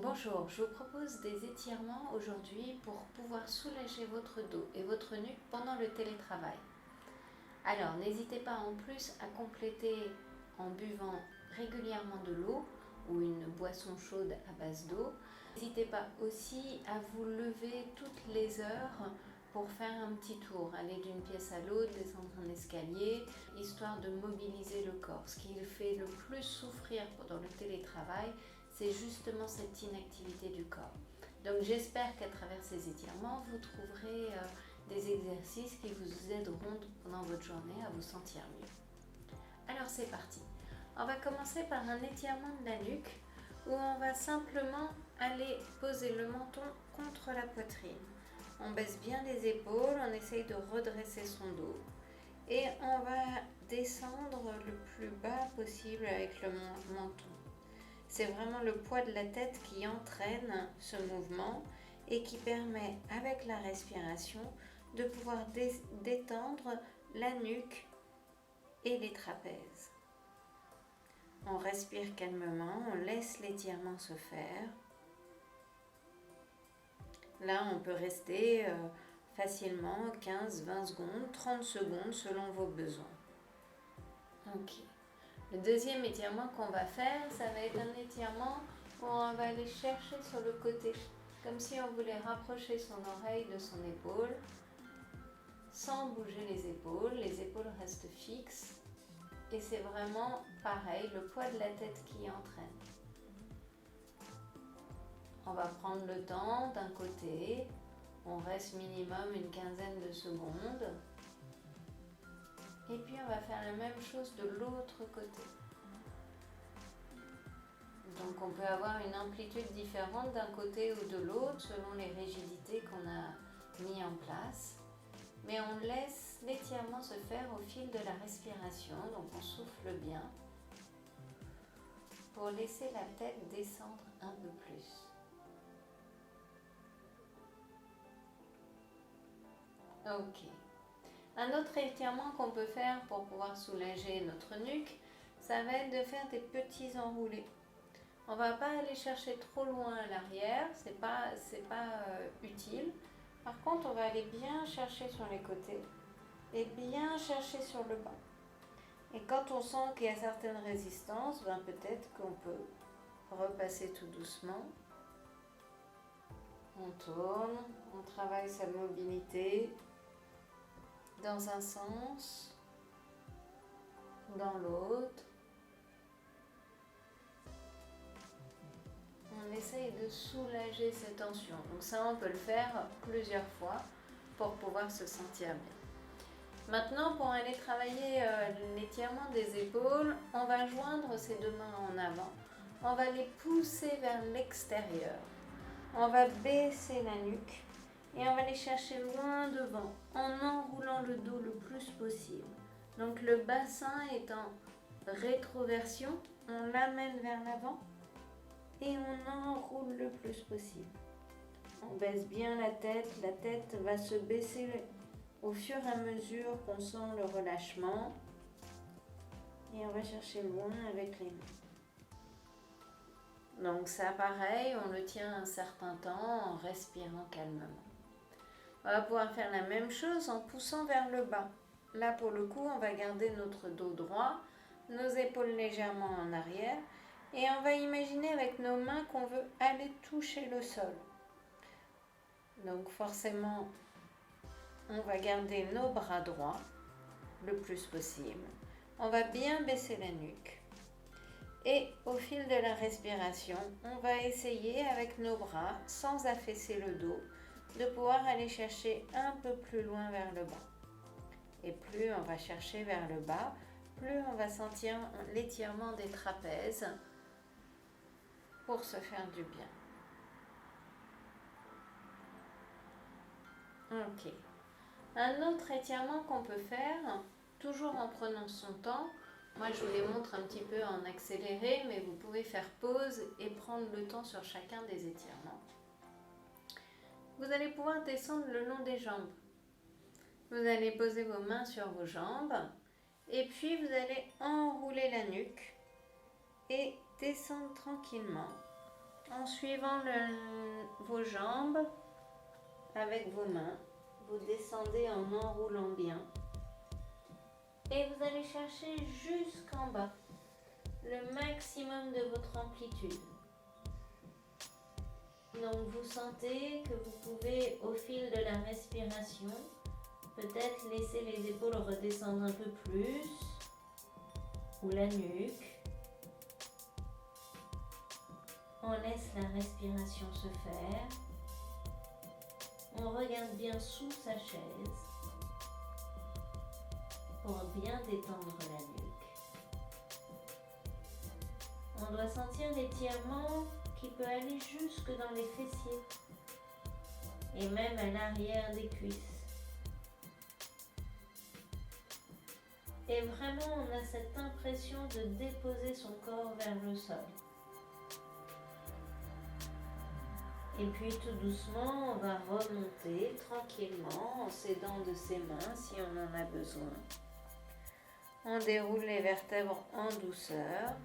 Bonjour, je vous propose des étirements aujourd'hui pour pouvoir soulager votre dos et votre nuque pendant le télétravail. Alors, n'hésitez pas en plus à compléter en buvant régulièrement de l'eau ou une boisson chaude à base d'eau. N'hésitez pas aussi à vous lever toutes les heures pour faire un petit tour, aller d'une pièce à l'autre, descendre un escalier, histoire de mobiliser le corps. Ce qui fait le plus souffrir pendant le télétravail, c'est justement cette inactivité du corps. Donc j'espère qu'à travers ces étirements, vous trouverez des exercices qui vous aideront pendant votre journée à vous sentir mieux. Alors c'est parti. On va commencer par un étirement de la nuque où on va simplement aller poser le menton contre la poitrine. On baisse bien les épaules, on essaye de redresser son dos et on va descendre le plus bas possible avec le menton. C'est vraiment le poids de la tête qui entraîne ce mouvement et qui permet, avec la respiration, de pouvoir détendre la nuque et les trapèzes. On respire calmement, on laisse l'étirement se faire. Là, on peut rester facilement 15-20 secondes, 30 secondes selon vos besoins. Ok. Le deuxième étirement qu'on va faire, ça va être un étirement où on va aller chercher sur le côté, comme si on voulait rapprocher son oreille de son épaule, sans bouger les épaules restent fixes, et c'est vraiment pareil, le poids de la tête qui entraîne. On va prendre le temps d'un côté, on reste minimum une quinzaine de secondes. Et puis on va faire la même chose de l'autre côté. Donc on peut avoir une amplitude différente d'un côté ou de l'autre selon les rigidités qu'on a mis en place. Mais on laisse l'étirement se faire au fil de la respiration, donc on souffle bien pour laisser la tête descendre un peu plus. Ok. Un autre étirement qu'on peut faire pour pouvoir soulager notre nuque, ça va être de faire des petits enroulés. On ne va pas aller chercher trop loin à l'arrière, c'est pas utile. Par contre, on va aller bien chercher sur les côtés et bien chercher sur le bas. Et quand on sent qu'il y a certaines résistances, peut-être qu'on peut repasser tout doucement. On tourne, on travaille sa mobilité dans un sens, dans l'autre. On essaye de soulager ces tensions. Donc ça, on peut le faire plusieurs fois pour pouvoir se sentir bien. Maintenant, pour aller travailler l'étirement des épaules, on va joindre ses deux mains en avant. On va les pousser vers l'extérieur. On va baisser la nuque et on va les chercher loin devant en enroulant le dos le plus possible. Donc le bassin est en rétroversion, on l'amène vers l'avant et on enroule le plus possible. On baisse bien la tête va se baisser au fur et à mesure qu'on sent le relâchement et on va chercher loin avec les mains. Donc ça pareil, on le tient un certain temps en respirant calmement. On va pouvoir faire la même chose en poussant vers le bas. Là pour le coup, on va garder notre dos droit, nos épaules légèrement en arrière et on va imaginer avec nos mains qu'on veut aller toucher le sol. Donc forcément, on va garder nos bras droits le plus possible. On va bien baisser la nuque. Et au fil de la respiration, on va essayer avec nos bras, sans affaisser le dos, de pouvoir aller chercher un peu plus loin vers le bas. Et plus on va chercher vers le bas, plus on va sentir l'étirement des trapèzes pour se faire du bien. Ok. Un autre étirement qu'on peut faire, toujours en prenant son temps, moi je vous les montre un petit peu en accéléré, mais vous pouvez faire pause et prendre le temps sur chacun des étirements. Vous allez pouvoir descendre le long des jambes. Vous allez poser vos mains sur vos jambes et puis vous allez enrouler la nuque et descendre tranquillement en suivant vos jambes avec vos mains. Vous descendez en enroulant bien. Et vous allez chercher jusqu'en bas le maximum de votre amplitude. Donc vous sentez que vous pouvez, au fil de la respiration, peut-être laisser les épaules redescendre un peu plus, ou la nuque. On laisse la respiration se faire. On regarde bien sous sa chaise pour bien détendre la nuque. On doit sentir l'étirement qui peut aller jusque dans les fessiers et même à l'arrière des cuisses. Et vraiment, on a cette impression de déposer son corps vers le sol. Et puis tout doucement, on va remonter tranquillement en s'aidant de ses mains si on en a besoin. On déroule les vertèbres en douceur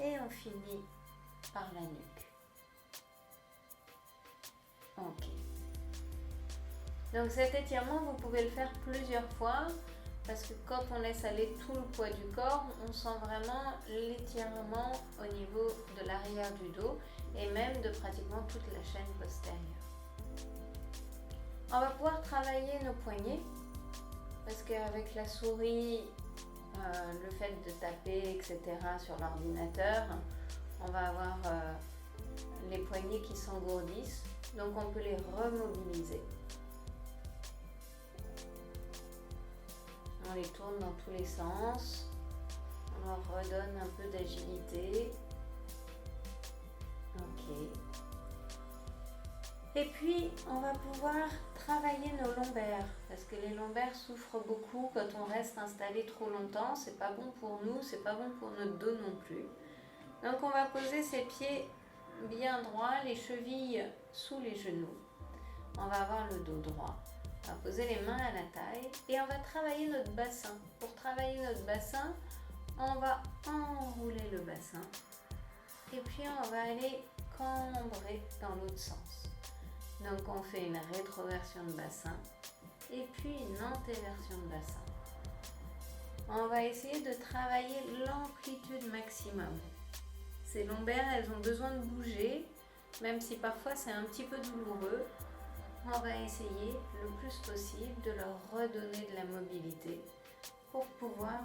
et on finit par la nuque. Ok. Donc cet étirement, vous pouvez le faire plusieurs fois parce que quand on laisse aller tout le poids du corps, on sent vraiment l'étirement au niveau de l'arrière du dos et même de pratiquement toute la chaîne postérieure. On va pouvoir travailler nos poignets parce qu'avec la souris, le fait de taper, etc. sur l'ordinateur, on va avoir les poignets qui s'engourdissent, donc on peut les remobiliser. On les tourne dans tous les sens, on leur redonne un peu d'agilité. Ok. Et puis, on va pouvoir travailler nos lombaires, parce que les lombaires souffrent beaucoup quand on reste installé trop longtemps. C'est pas bon pour nous, c'est pas bon pour notre dos non plus. Donc, on va poser ses pieds bien droits, les chevilles sous les genoux. On va avoir le dos droit. On va poser les mains à la taille et on va travailler notre bassin. Pour travailler notre bassin, on va enrouler le bassin et puis on va aller cambrer dans l'autre sens. Donc on fait une rétroversion de bassin et puis une antéversion de bassin. On va essayer de travailler l'amplitude maximum. Ces lombaires, elles ont besoin de bouger, même si parfois c'est un petit peu douloureux. On va essayer le plus possible de leur redonner de la mobilité pour pouvoir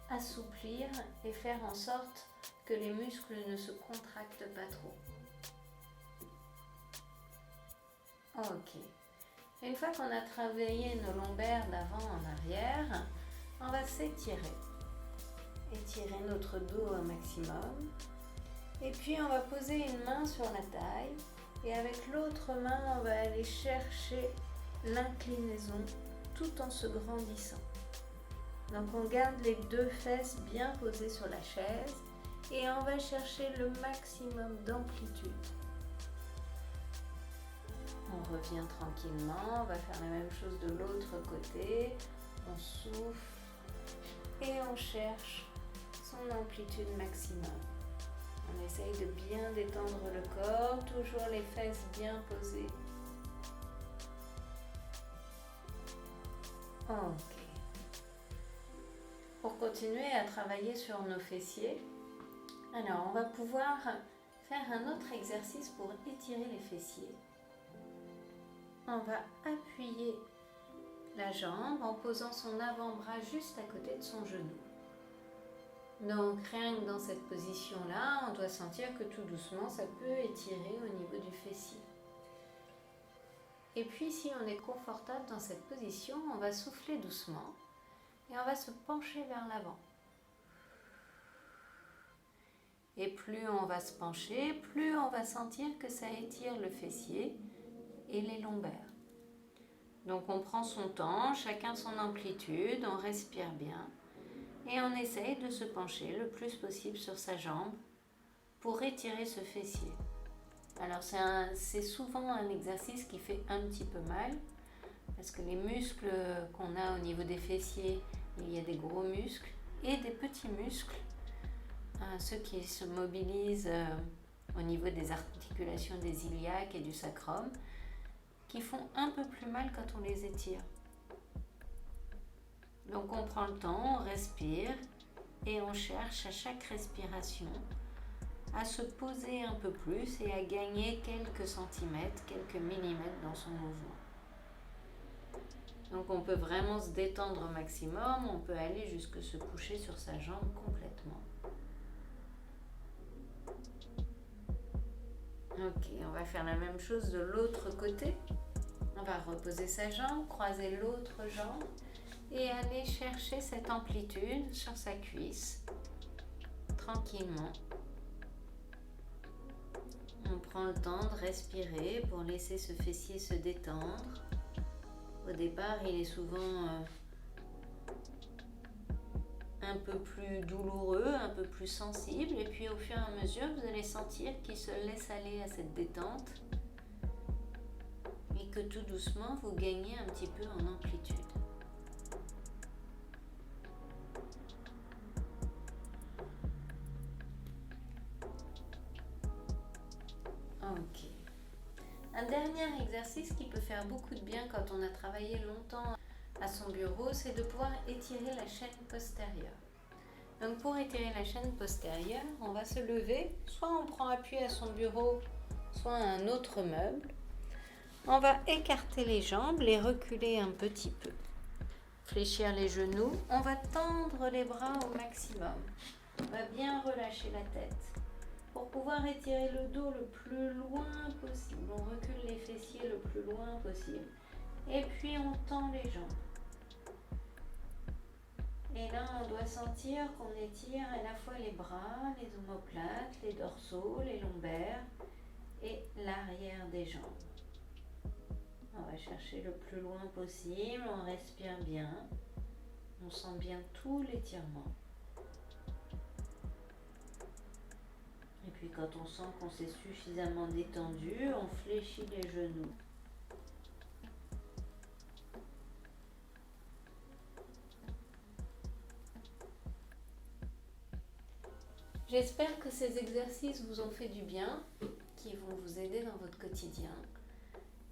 assouplir et faire en sorte que les muscles ne se contractent pas trop. Ok. Une fois qu'on a travaillé nos lombaires d'avant en arrière, on va s'étirer. Étirer notre dos au maximum. Et puis on va poser une main sur la taille. Et avec l'autre main, on va aller chercher l'inclinaison tout en se grandissant. Donc on garde les deux fesses bien posées sur la chaise et on va chercher le maximum d'amplitude. On revient tranquillement, on va faire la même chose de l'autre côté. On souffle et on cherche son amplitude maximum. On essaye de bien détendre le corps, toujours les fesses bien posées. Ok. Pour continuer à travailler sur nos fessiers, alors on va pouvoir faire un autre exercice pour étirer les fessiers. On va appuyer la jambe en posant son avant-bras juste à côté de son genou. Donc rien que dans cette position-là, on doit sentir que tout doucement, ça peut étirer au niveau du fessier. Et puis si on est confortable dans cette position, on va souffler doucement et on va se pencher vers l'avant. Et plus on va se pencher, plus on va sentir que ça étire le fessier et les lombaires. Donc on prend son temps, chacun son amplitude, on respire bien. Et on essaye de se pencher le plus possible sur sa jambe pour étirer ce fessier. Alors c'est souvent un exercice qui fait un petit peu mal parce que les muscles qu'on a au niveau des fessiers, il y a des gros muscles et des petits muscles, ceux qui se mobilisent au niveau des articulations des iliaques et du sacrum, qui font un peu plus mal quand on les étire. Donc on prend le temps, on respire et on cherche à chaque respiration à se poser un peu plus et à gagner quelques centimètres, quelques millimètres dans son mouvement. Donc on peut vraiment se détendre au maximum, on peut aller jusque se coucher sur sa jambe complètement. Ok, on va faire la même chose de l'autre côté. On va reposer sa jambe, croiser l'autre jambe et aller chercher cette amplitude sur sa cuisse, tranquillement. On prend le temps de respirer pour laisser ce fessier se détendre. Au départ, il est souvent un peu plus douloureux, un peu plus sensible, et puis au fur et à mesure, vous allez sentir qu'il se laisse aller à cette détente et que tout doucement, vous gagnez un petit peu en amplitude. Ok. Un dernier exercice qui peut faire beaucoup de bien quand on a travaillé longtemps à son bureau, c'est de pouvoir étirer la chaîne postérieure. Donc pour étirer la chaîne postérieure, on va se lever, soit on prend appui à son bureau, soit à un autre meuble. On va écarter les jambes, les reculer un petit peu, fléchir les genoux. On va tendre les bras au maximum. On va bien relâcher la tête pour pouvoir étirer le dos le plus loin possible. On recule les fessiers le plus loin possible. Et puis on tend les jambes. Et là, on doit sentir qu'on étire à la fois les bras, les omoplates, les dorsaux, les lombaires et l'arrière des jambes. On va chercher le plus loin possible, on respire bien, on sent bien tout l'étirement. Et puis quand on sent qu'on s'est suffisamment détendu, on fléchit les genoux. J'espère que ces exercices vous ont fait du bien, qui vont vous aider dans votre quotidien.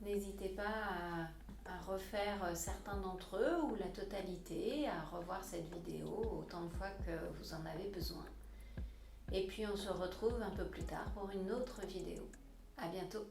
N'hésitez pas à refaire certains d'entre eux ou la totalité, à revoir cette vidéo autant de fois que vous en avez besoin. Et puis on se retrouve un peu plus tard pour une autre vidéo. À bientôt.